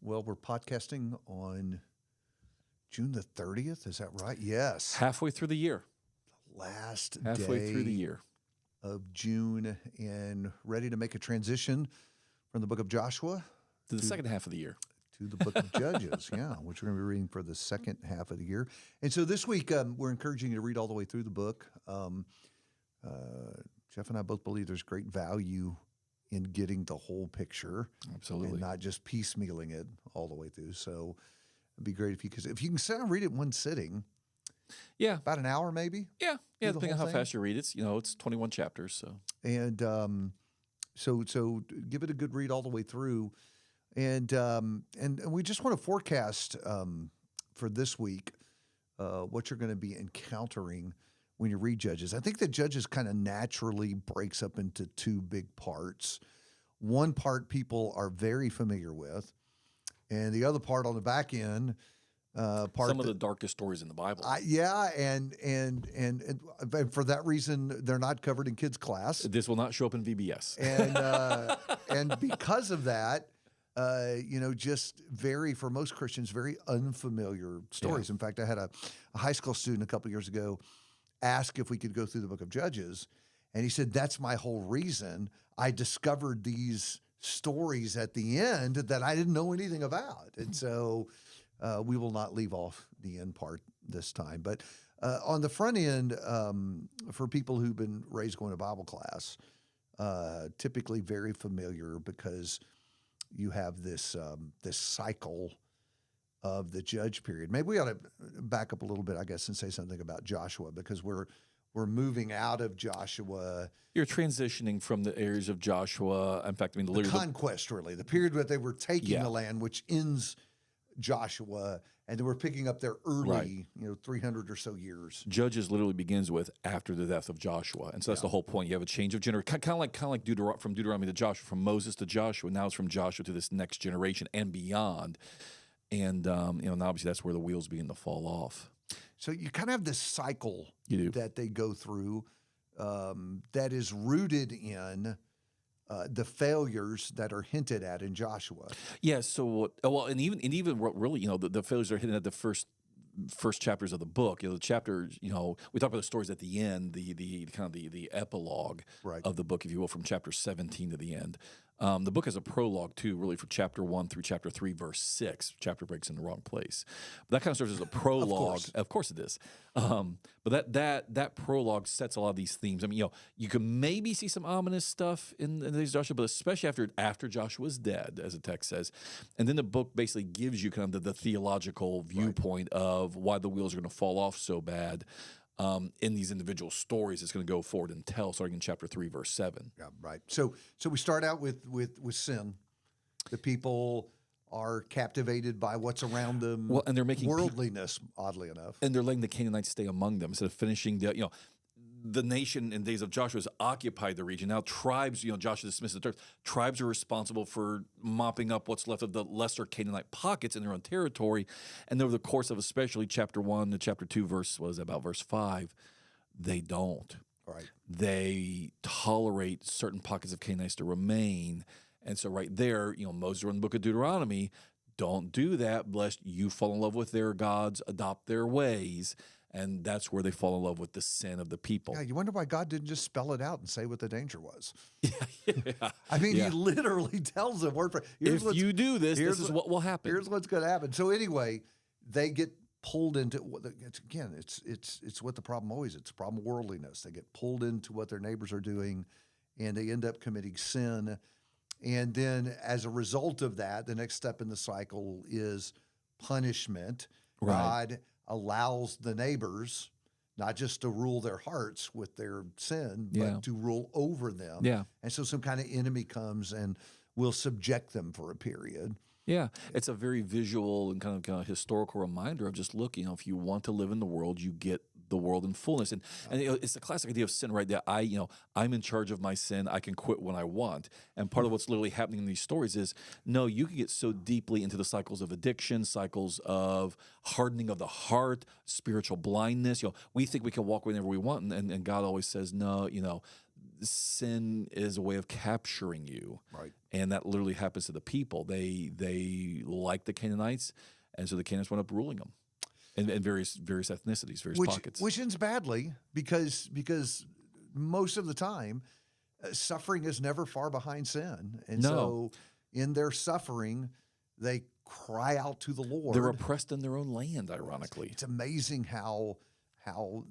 Well, we're podcasting on June the 30th. Is that right? Yes. Halfway through the year. Last Halfway day through the year. of June, and ready to make a transition from the book of Joshua To the second half of the year. to the book of Judges, which we're going to be reading for the second half of the year. And so this week, we're encouraging you to read all the way through the book. Jeff and I both believe there's great value in getting the whole picture. Absolutely. And not just piecemealing it all the way through. So it'd be great if you can sit down and read it in one sitting. Yeah. About an hour, maybe. Yeah. the Depending on whole how thing? fast you read it. It's 21 chapters. So And so give it a good read all the way through. And we just want to forecast for this week what you're going to be encountering when you read Judges. I think that Judges kind of naturally breaks up into two big parts. One part people are very familiar with, and the other part on the back end, some of the darkest stories in the Bible. and for that reason, they're not covered in kids' class. This will not show up in VBS. And because of that, just for most Christians, very unfamiliar stories. Yeah. In fact, I had a high school student a couple of years ago ask if we could go through the book of Judges. And he said, that's my whole reason. I discovered these stories at the end that I didn't know anything about. And so we will not leave off the end part this time. But on the front end, for people who've been raised going to Bible class, typically very familiar because you have this cycle of the judge period. Maybe we ought to back up a little bit, I guess, and say something about Joshua, because we're moving out of Joshua. You're transitioning from the areas of Joshua. In fact, The conquest, really, the period where they were taking the land, which ends Joshua, and then we're picking up their early, 300 or so years. Judges literally begins with after the death of Joshua, and so that's the whole point. You have a change of generation, kind of like from Deuteronomy to Joshua, from Moses to Joshua. Now it's from Joshua to this next generation and beyond. And and obviously that's where the wheels begin to fall off. So you kind of have this cycle You do. that they go through that is rooted in the failures that are hinted at in Joshua. Yeah. So and even what really the failures are hidden at the first chapters of the book. The chapters. We talk about the stories at the end, the kind of the epilogue of the book, if you will, from chapter 17 to the end. The book has a prologue too, really, from chapter 1 through chapter 3, verse 6. Chapter breaks in the wrong place, but that kind of serves as a prologue. Of course it is. But that prologue sets a lot of these themes. I mean, you can maybe see some ominous stuff in the days of Joshua, but especially after Joshua's dead, as the text says, and then the book basically gives you kind of the theological viewpoint of why the wheels are going to fall off so bad. In these individual stories, it's going to go forward and tell, starting in chapter 3, verse 7. Yeah, right. So we start out with sin. The people are captivated by what's around them. Well, and they're making worldliness, oddly enough. And they're letting the Canaanites stay among them instead of finishing the nation in days of Joshua has occupied the region. Now tribes, Joshua dismissed the terms. Tribes are responsible for mopping up what's left of the lesser Canaanite pockets in their own territory. And over the course of especially chapter 1 to chapter 2, verse 5, they don't. Right. They tolerate certain pockets of Canaanites to remain. And so right there, Moses wrote in the book of Deuteronomy, don't do that lest you fall in love with their gods, adopt their ways. And that's where they fall in love with the sin of the people. Yeah, you wonder why God didn't just spell it out and say what the danger was. Yeah. I mean, He literally tells them word for if you do this is what will happen. Here's what's going to happen. So anyway, they get pulled into it's what the problem always. It's a problem of worldliness. They get pulled into what their neighbors are doing, and they end up committing sin. And then, as a result of that, the next step in the cycle is punishment. Right. God allows the neighbors not just to rule their hearts with their sin, but to rule over them. Yeah. And so some kind of enemy comes and will subject them for a period. Yeah, it's a very visual and kind of historical reminder of just look, if you want to live in the world, you get the world in fullness. And it's the classic idea of sin, right? That I'm in charge of my sin. I can quit when I want. And part of what's literally happening in these stories is, no, you can get so deeply into the cycles of addiction, cycles of hardening of the heart, spiritual blindness. We think we can walk whenever we want. And God always says, no, sin is a way of capturing you, Right. and that literally happens to the people. They like the Canaanites, and so the Canaanites went up ruling them, in various ethnicities, various pockets. Which ends badly because most of the time, suffering is never far behind sin, and No. so in their suffering, they cry out to the Lord. They're oppressed in their own land, ironically. It's amazing how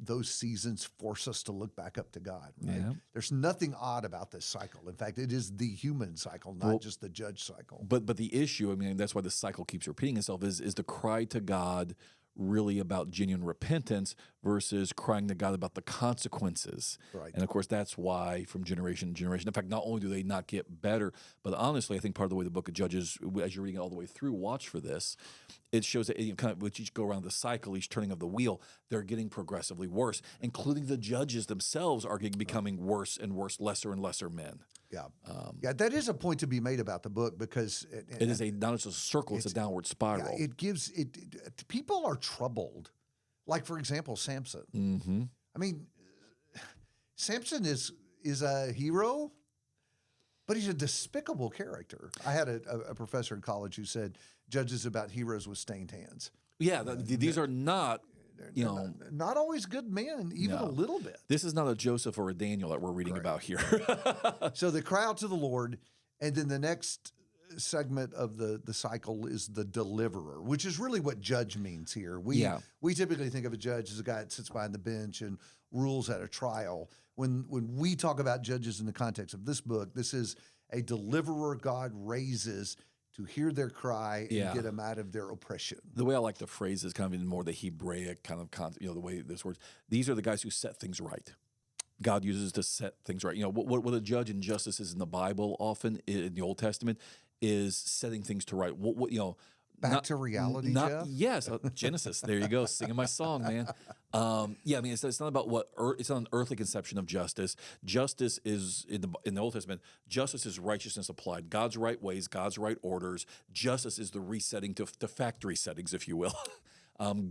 those seasons force us to look back up to God. Right? Yeah. There's nothing odd about this cycle. In fact, it is the human cycle, not just the judge cycle. But the issue, I mean, that's why the cycle keeps repeating itself, is the cry to God really about genuine repentance versus crying to God about the consequences. Right. And of course, that's why from generation to generation, in fact, not only do they not get better, but honestly, I think part of the way the book of Judges, as you're reading it all the way through, watch for this, it shows that kind of with each go around the cycle, each turning of the wheel, they're getting progressively worse, including the judges themselves are becoming worse and worse, lesser and lesser men. Yeah. That is a point to be made about the book because It is not just a circle, it's a downward spiral. it gives it people are troubled. Like, for example, Samson. Mm-hmm. I mean, Samson is a hero, but he's a despicable character. I had a professor in college who said Judges about heroes with stained hands. Yeah, these are not, Not always good men, even a little bit. This is not a Joseph or a Daniel that we're reading about here. So they cry out to the Lord, and then the next segment of the cycle is the deliverer, which is really what judge means here. We typically think of a judge as a guy that sits behind the bench and rules at a trial. When we talk about judges in the context of this book, this is a deliverer God raises to hear their cry and get them out of their oppression. The way I like the phrase is kind of in more the Hebraic kind of the way this works. These are the guys who set things right. God uses to set things right. What a judge and justice is in the Bible often in the Old Testament is setting things to right. Back to reality, Jeff? Yes, Genesis. There you go, singing my song, man. I mean, it's not about it's not an earthly conception of justice. Justice is in the Old Testament. Justice is righteousness applied. God's right ways, God's right orders. Justice is the resetting to factory settings, if you will.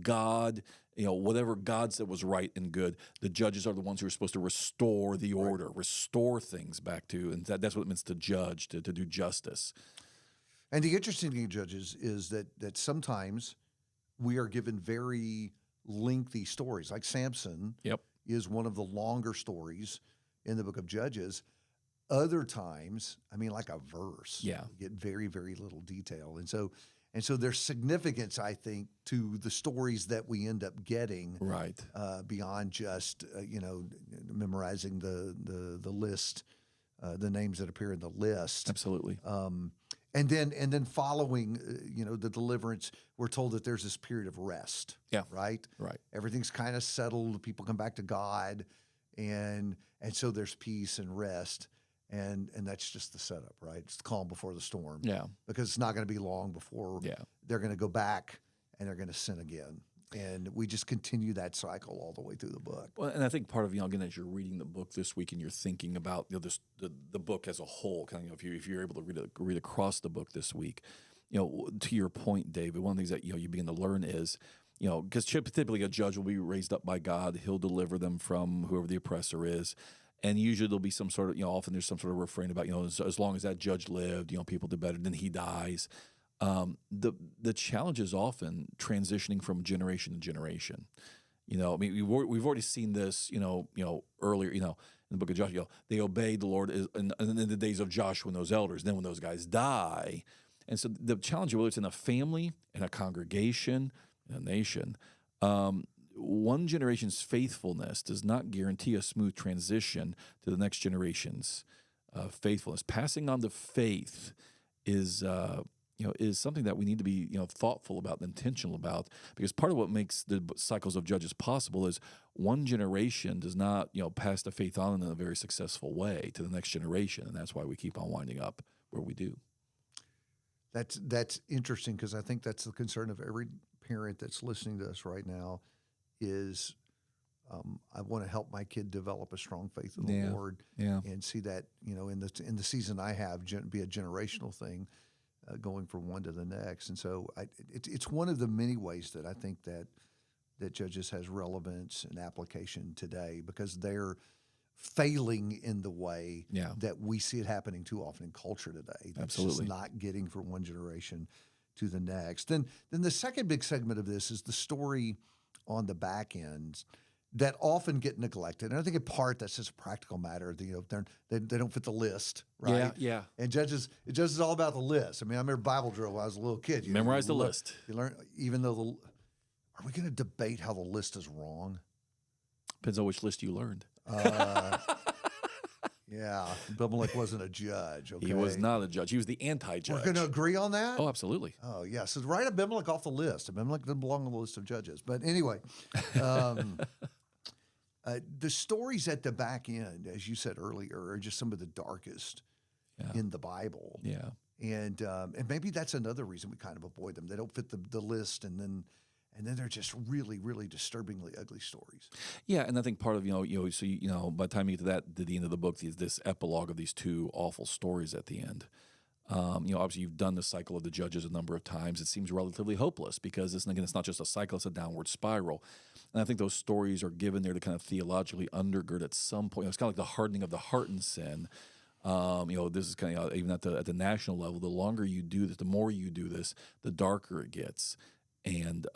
God, whatever God said was right and good, the judges are the ones who are supposed to restore the order, restore things back to, and that's what it means to judge, to do justice. And the interesting thing, Judges, is that sometimes we are given very lengthy stories. Like Samson is one of the longer stories in the book of Judges. Other times, I mean, like a verse. Yeah. You get very, very little detail. And so there's significance, I think, to the stories that we end up getting beyond just, memorizing the list, the names that appear in the list. Absolutely. And then following, the deliverance, we're told that there's this period of rest. Yeah. Right? Right. Everything's kind of settled. People come back to God, and so there's peace and rest. And that's just the setup, right? It's the calm before the storm. Yeah. Because it's not going to be long before they're going to go back and they're going to sin again. And we just continue that cycle all the way through the book. Well, and I think part of again, as you're reading the book this week and you're thinking about the book as a whole, kind of if you're able to read across the book this week, to your point, David, one of the things that you begin to learn is because typically a judge will be raised up by God, he'll deliver them from whoever the oppressor is. And usually there'll be some sort of, often there's some sort of refrain about, as long as that judge lived, people did better, then he dies. The challenge is often transitioning from generation to generation. I mean, we've already seen this, earlier, in the book of Joshua. They obeyed the Lord in the days of Joshua and those elders. Then when those guys die, and so the challenge, whether it's in a family, in a congregation, in a nation, one generation's faithfulness does not guarantee a smooth transition to the next generation's faithfulness. Passing on the faith is something that we need to be, thoughtful about and intentional about, because part of what makes the cycles of Judges possible is one generation does not, pass the faith on in a very successful way to the next generation, and that's why we keep on winding up where we do. That's interesting, because I think that's the concern of every parent that's listening to us right now is I want to help my kid develop a strong faith in the Lord and see that, in the season I have be a generational thing. Going from one to the next. And so it's one of the many ways that I think that Judges has relevance and application today, because they're failing in the way Yeah. that we see it happening too often in culture today. That's Absolutely. just not getting from one generation to the next. Then the second big segment of this is the story on the back end that often get neglected. And I think in part that's just a practical matter. They don't fit the list, right? Yeah, yeah. And judges is all about the list. I mean, I remember Bible drill when I was a little kid. Memorize the list. You learn, even though are we going to debate how the list is wrong? Depends on which list you learned. Yeah, Abimelech wasn't a judge. Okay, He was not a judge. He was the anti-judge. We're going to agree on that. Oh, absolutely. Oh, yeah. So write Abimelech off the list. Abimelech doesn't belong on the list of judges. But anyway, the stories at the back end, as you said earlier, are just some of the darkest in the Bible. Yeah. And maybe that's another reason we kind of avoid them. They don't fit the list, and then they're just really, really disturbingly ugly stories. Yeah, and I think part of so by the time you get to the end of the book, this epilogue of these two awful stories at the end. Obviously you've done the cycle of the judges a number of times. It seems relatively hopeless because it's not just a cycle; it's a downward spiral. And I think those stories are given there to kind of theologically undergird at some point. It's kind of like the hardening of the heart in sin. This is kind of even at the national level. The longer you do this, the more you do this, the darker it gets. And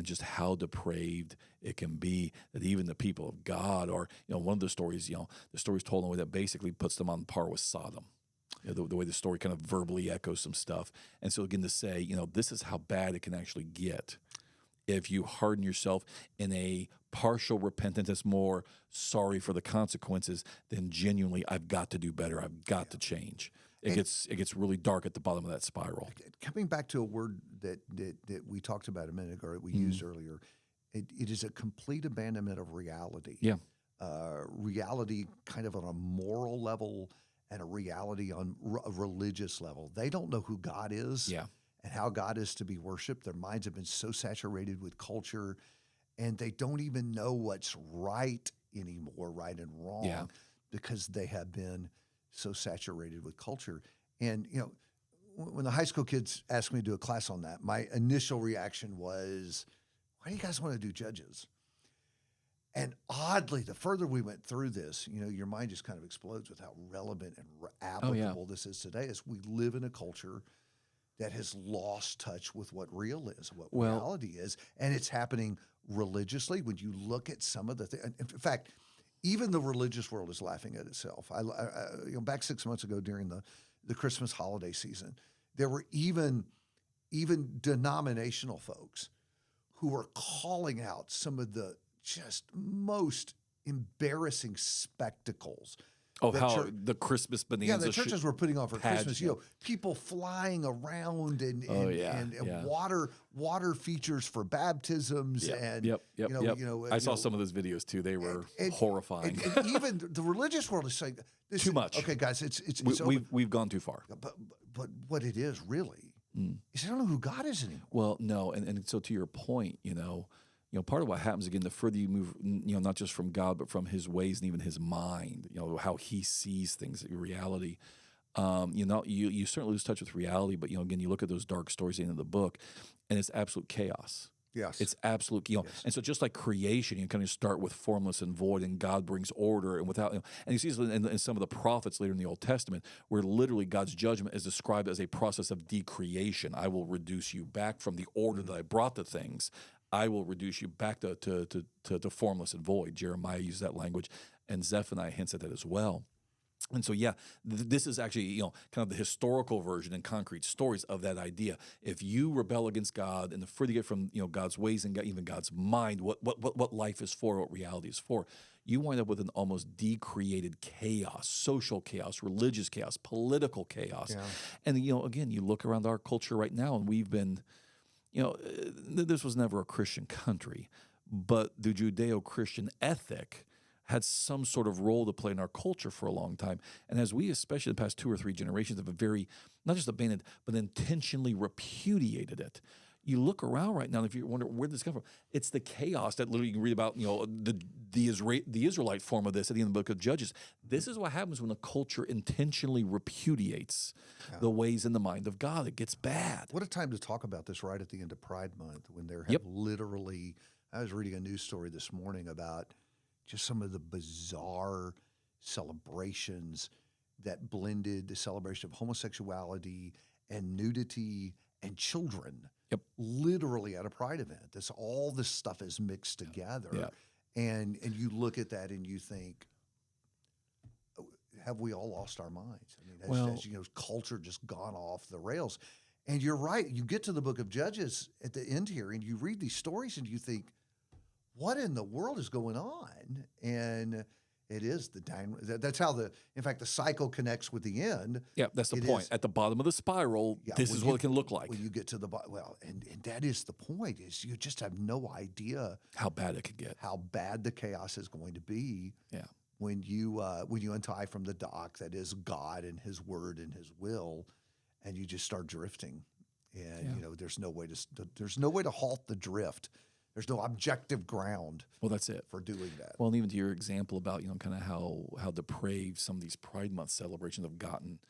just how depraved it can be that even the people of God are, one of the stories, the story's told in a way that basically puts them on par with Sodom. The way the story kind of verbally echoes some stuff. And so again, to say, this is how bad it can actually get if you harden yourself in a partial repentance that's more sorry for the consequences than genuinely, I've got to do better, I've got to change. It gets really dark at the bottom of that spiral. Coming back to a word that we talked about a minute ago, we used earlier, it is a complete abandonment of reality. Yeah. Reality kind of on a moral level and a reality on a religious level. They don't know who God is and how God is to be worshiped. Their minds have been so saturated with culture, and they don't even know what's right anymore, right and wrong, because they have been so saturated with culture. And, when the high school kids asked me to do a class on that, my initial reaction was, why do you guys want to do judges? And oddly, the further we went through this, your mind just kind of explodes with how relevant and applicable this is today, as we live in a culture that has lost touch with what real is, what reality is. And it's happening religiously. When you look at some of the things, in fact, even the religious world is laughing at itself. Back 6 months ago during the Christmas holiday season, there were even denominational folks who were calling out some of the just most embarrassing spectacles. Oh, how the Christmas bonanza. Yeah, the churches were putting on for pageant. Christmas. People flying around and water features for baptisms and I saw some of those videos too. They were horrifying. And even the religious world is saying this too much. Okay, guys, it's we've gone too far. But what it is really is I don't know who God is anymore. Well, no, and so to your point, part of what happens again, the further you move, not just from God, but from His ways and even His mind, how He sees things, reality. You certainly lose touch with reality, but again, you look at those dark stories at the end of the book, and it's absolute chaos. Yes, it's absolute. And so just like creation, you kind of start with formless and void, and God brings order, and without. And you see this in some of the prophets later in the Old Testament, where literally God's judgment is described as a process of decreation. I will reduce you back from the order that I brought the things. I will reduce you back to formless and void. Jeremiah uses that language, and Zephaniah hints at that as well. And so, this is actually, kind of the historical version in concrete stories of that idea. If you rebel against God, and the further you get from, God's ways and even God's mind, what life is for, what reality is for, you wind up with an almost decreated chaos, social chaos, religious chaos, political chaos. Yeah. And, again, you look around our culture right now, and we've been... this was never a Christian country, but the Judeo-Christian ethic had some sort of role to play in our culture for a long time. And as we, especially the past 2 or 3 generations, have not just abandoned, but intentionally repudiated it. You look around right now, and if you wonder where this comes from, it's the chaos that literally you can read about, the Israelite form of this at the end of the book of Judges. This is what happens when a culture intentionally repudiates the ways and the mind of God. It gets bad. What a time to talk about this right at the end of Pride Month, when there have literally, I was reading a news story this morning about just some of the bizarre celebrations that blended the celebration of homosexuality and nudity and children. Yep. Literally at a pride event. All this stuff is mixed together. Yeah. And you look at that and you think, have we all lost our minds? I mean, has culture just gone off the rails? And you're right. You get to the book of Judges at the end here and you read these stories and you think, what in the world is going on? And it is that's how in fact, the cycle connects with the end. Yeah, that's the point. At the bottom of the spiral, this is what it can look like. When you get to the bottom, and that is the point, is you just have no idea how bad it could get. How bad the chaos is going to be. Yeah. When you untie from the dock that is God and His Word and His will, and you just start drifting. And there's no way to halt the drift. There's no objective ground. Well, that's it for doing that. Well, and even to your example about kind of how depraved some of these Pride Month celebrations have gotten.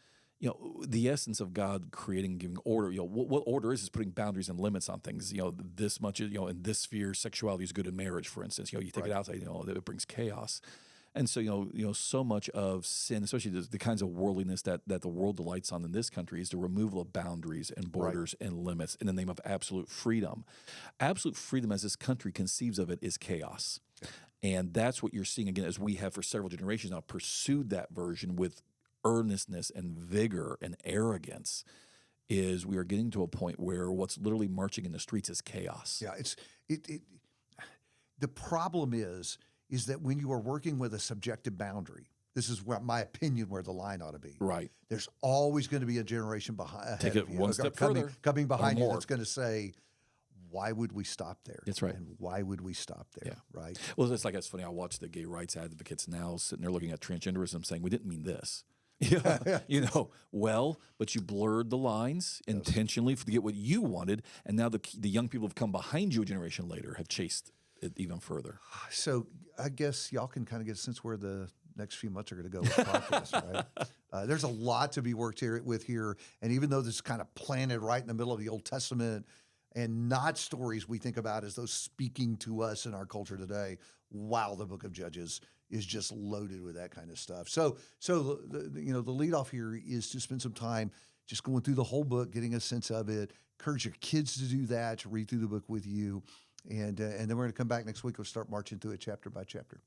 The essence of God creating, giving order. What order is putting boundaries and limits on things. This much. In this sphere, sexuality is good in marriage, for instance. You take it outside. It brings chaos. And so, so much of sin, especially the kinds of worldliness that the world delights on in this country, is the removal of boundaries and borders and limits in the name of absolute freedom. Absolute freedom, as this country conceives of it, is chaos. And that's what you're seeing, again, as we have for several generations now pursued that version with earnestness and vigor and arrogance, is we are getting to a point where what's literally marching in the streets is chaos. Yeah, the problem is that when you are working with a subjective boundary, this is my opinion, where the line ought to be. Right. There's always going to be a generation behind. Take it one step further. Coming behind you that's going to say, why would we stop there? That's right. And why would we stop there? Yeah. Right. Well, it's funny. I watch the gay rights advocates now sitting there looking at transgenderism saying, we didn't mean this. But you blurred the lines intentionally to get what you wanted. And now the young people who have come behind you a generation later have chased it even further. So I guess y'all can kind of get a sense where the next few months are going to go with the podcast, right? There's a lot to be worked with here. And even though this is kind of planted right in the middle of the Old Testament and not stories we think about as those speaking to us in our culture today, wow, the book of Judges is just loaded with that kind of stuff. So the lead off here is to spend some time just going through the whole book, getting a sense of it. Encourage your kids to do that, to read through the book with you. And then we're going to come back next week. We'll start marching through it chapter by chapter.